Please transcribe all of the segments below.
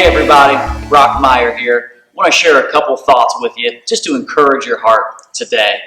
everybody, Brock Meyer here. I want to share a couple thoughts with you just to encourage your heart today.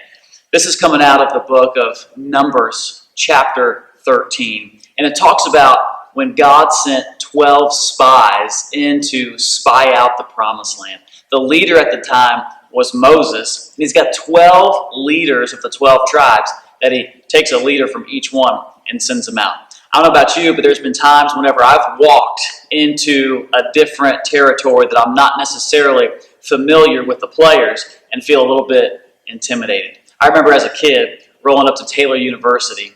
This is coming out of the book of Numbers, chapter 13. And it talks about when God sent 12 spies in to spy out the promised land. The leader at the time was Moses, and he's got 12 leaders of the 12 tribes that he takes a leader from each one and sends them out. I don't know about you, but there's been times whenever I've walked into a different territory that I'm not necessarily familiar with the players and feel a little bit intimidated. I remember as a kid rolling up to Taylor University,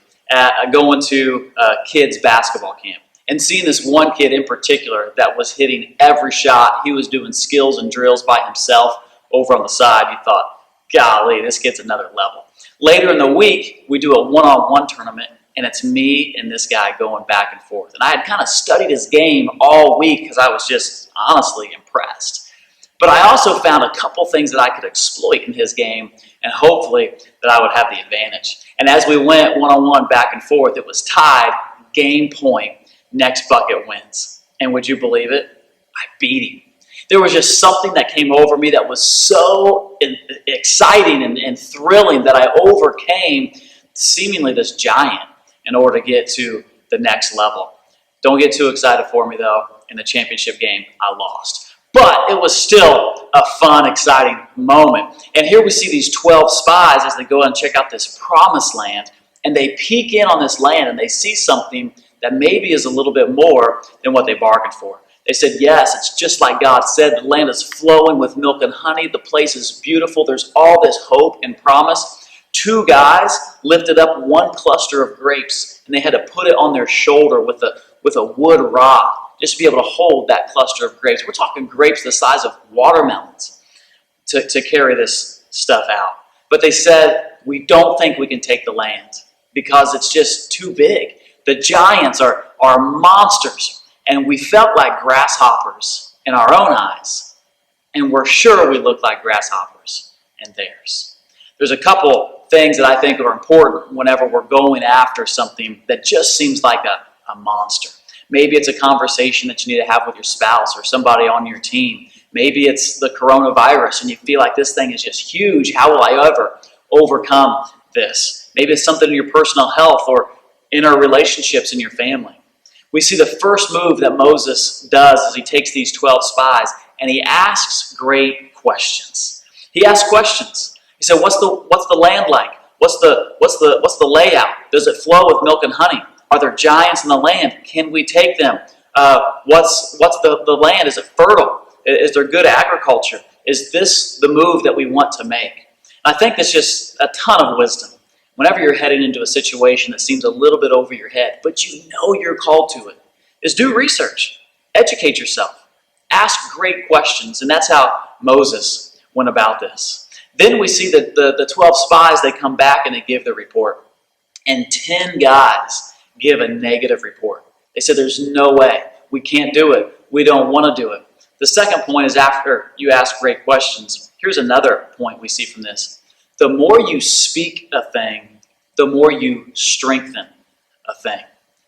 going to a kids basketball camp and seeing this one kid in particular that was hitting every shot. He was doing skills and drills by himself over on the side. You thought, golly, this kid's another level. Later in the week, we do a one-on-one tournament, and it's me and this guy going back and forth. And I had kind of studied his game all week because I was just honestly impressed. But I also found a couple things that I could exploit in his game, and hopefully that I would have the advantage. And as we went one-on-one back and forth, it was tied, game point, next bucket wins. And would you believe it? I beat him. There was just something that came over me that was so exciting and thrilling that I overcame seemingly this giant in order to get to the next level. Don't get too excited for me, though. In the championship game, I lost. But it was still a fun, exciting moment. And here we see these 12 spies as they go and check out this promised land, and they peek in on this land and they see something that maybe is a little bit more than what they bargained for. They said, yes, it's just like God said. The land is flowing with milk and honey. The place is beautiful. There's all this hope and promise. 2 guys lifted up one cluster of grapes, and they had to put it on their shoulder with a wood rod just to be able to hold that cluster of grapes. We're talking grapes the size of watermelons to carry this stuff out. But they said, we don't think we can take the land because it's just too big. The giants are monsters, and we felt like grasshoppers in our own eyes, and we're sure we look like grasshoppers in theirs. There's a couple things that I think are important whenever we're going after something that just seems like a monster. Maybe it's a conversation that you need to have with your spouse or somebody on your team. Maybe it's the coronavirus and you feel like this thing is just huge. How will I ever overcome this? Maybe it's something in your personal health or in our relationships in your family. We see the first move that Moses does is he takes these 12 spies and he asks great questions. He asks questions. He said, "What's the land like? What's the layout? Does it flow with milk and honey? Are there giants in the land? Can we take them? What's the land? Is it fertile? Is there good agriculture? Is this the move that we want to make?" And I think that's just a ton of wisdom. Whenever you're heading into a situation that seems a little bit over your head, but you know you're called to it, is do research, educate yourself, ask great questions, and that's how Moses went about this. Then we see that the 12 spies, they come back and they give their report. And 10 guys give a negative report. They said, there's no way. We can't do it. We don't want to do it. The second point is after you ask great questions, here's another point we see from this. The more you speak a thing, the more you strengthen a thing.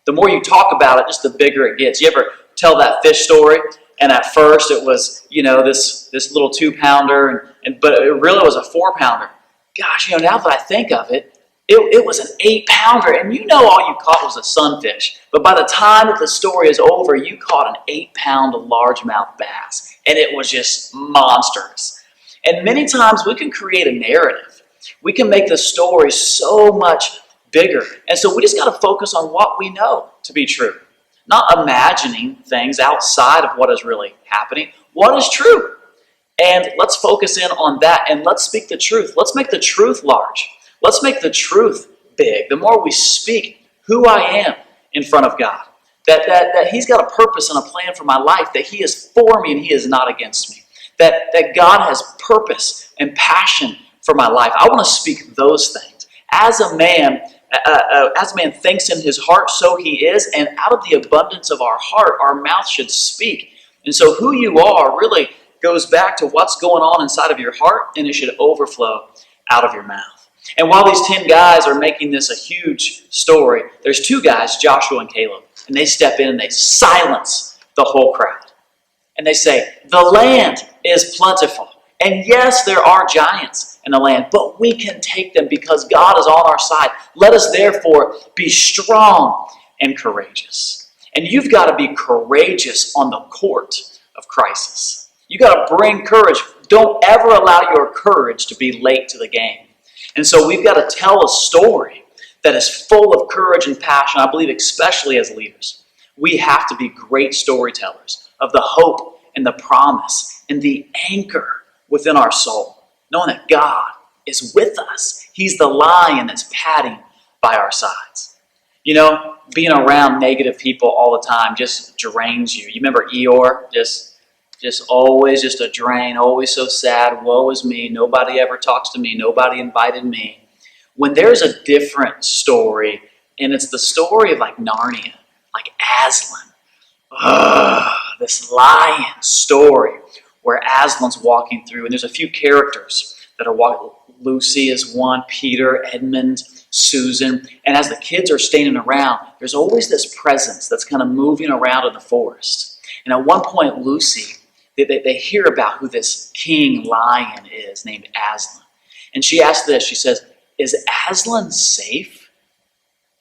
The more you talk about it, just the bigger it gets. You ever tell that fish story? And at first it was, this little 2-pounder, but it really was a 4-pounder. Gosh, now that I think of it, it was an 8-pounder, and all you caught was a sunfish. But by the time that the story is over, you caught an 8-pound largemouth bass, and it was just monstrous. And many times we can create a narrative. We can make the story so much bigger. And so we just got to focus on what we know to be true. Not imagining things outside of what is really happening. What is true? And let's focus in on that and let's speak the truth. Let's make the truth large. Let's make the truth big. The more we speak who I am in front of God, that He's got a purpose and a plan for my life, that He is for me and He is not against me, that God has purpose and passion for my life. I want to speak those things. As a man thinks in his heart, so he is, and out of the abundance of our heart, our mouth should speak. And so who you are really goes back to what's going on inside of your heart, and it should overflow out of your mouth. And while these 10 guys are making this a huge story, there's 2 guys, Joshua and Caleb, and they step in and they silence the whole crowd. And they say, the land is plentiful. And yes, there are giants in the land, but we can take them because God is on our side. Let us therefore be strong and courageous. And you've got to be courageous on the court of crisis. You've got to bring courage. Don't ever allow your courage to be late to the game. And so we've got to tell a story that is full of courage and passion, I believe, especially as leaders. We have to be great storytellers of the hope and the promise and the anchor within our soul, knowing that God is with us. He's the lion that's padding by our sides. You know, being around negative people all the time just drains you. You remember Eeyore? Just always just a drain, always so sad. Woe is me. Nobody ever talks to me. Nobody invited me. When there's a different story, and it's the story of like Narnia, like Aslan. This lion story where Aslan's walking through, and there's a few characters that are walking. Lucy is one, Peter, Edmund, Susan. And as the kids are standing around, there's always this presence that's kind of moving around in the forest. And at one point, Lucy, they hear about who this king lion is named Aslan. And she asks this, she says, is Aslan safe?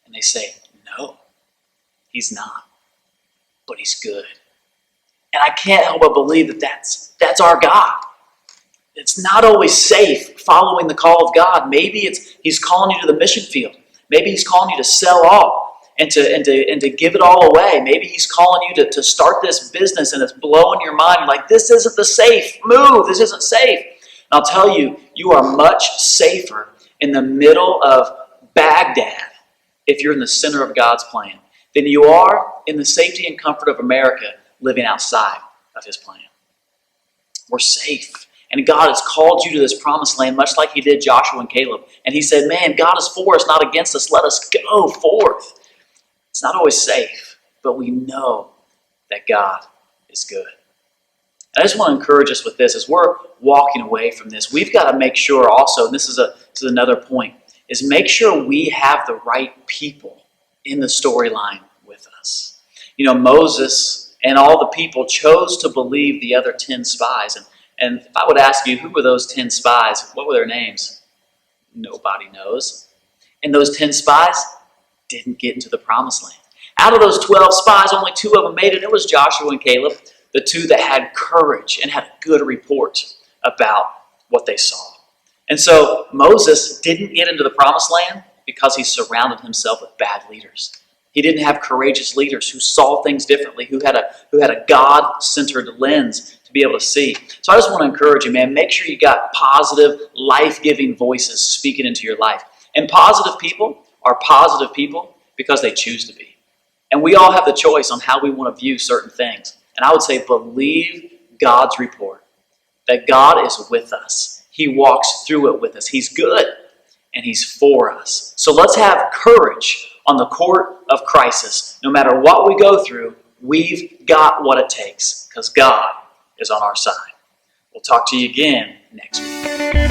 And they say, no, he's not, but he's good. And I can't help but believe that that's our God. It's not always safe following the call of God. Maybe he's calling you to the mission field. Maybe he's calling you to sell all and to give it all away. Maybe he's calling you to start this business and it's blowing your mind. You're like, this isn't the safe move. This isn't safe. And I'll tell you, you are much safer in the middle of Baghdad if you're in the center of God's plan than you are in the safety and comfort of America living outside of his plan. We're safe. And God has called you to this promised land, much like he did Joshua and Caleb. And he said, man, God is for us, not against us. Let us go forth. It's not always safe, but we know that God is good. And I just want to encourage us with this. As we're walking away from this, we've got to make sure also, and this is another point, is make sure we have the right people in the storyline with us. You know, Moses and all the people chose to believe the other 10 spies. And if I would ask you, who were those 10 spies? What were their names? Nobody knows. And those 10 spies didn't get into the promised land. Out of those 12 spies, only 2 of them made it. It was Joshua and Caleb, the 2 that had courage and had a good report about what they saw. And so Moses didn't get into the promised land because he surrounded himself with bad leaders. He didn't have courageous leaders who saw things differently, who had a God-centered lens to be able to see. So I just want to encourage you, man, make sure you got positive, life-giving voices speaking into your life. And positive people are positive people because they choose to be. And we all have the choice on how we want to view certain things. And I would say believe God's report, that God is with us. He walks through it with us. He's good, and he's for us. So let's have courage on the court of crisis. No matter what we go through, we've got what it takes because God is on our side. We'll talk to you again next week.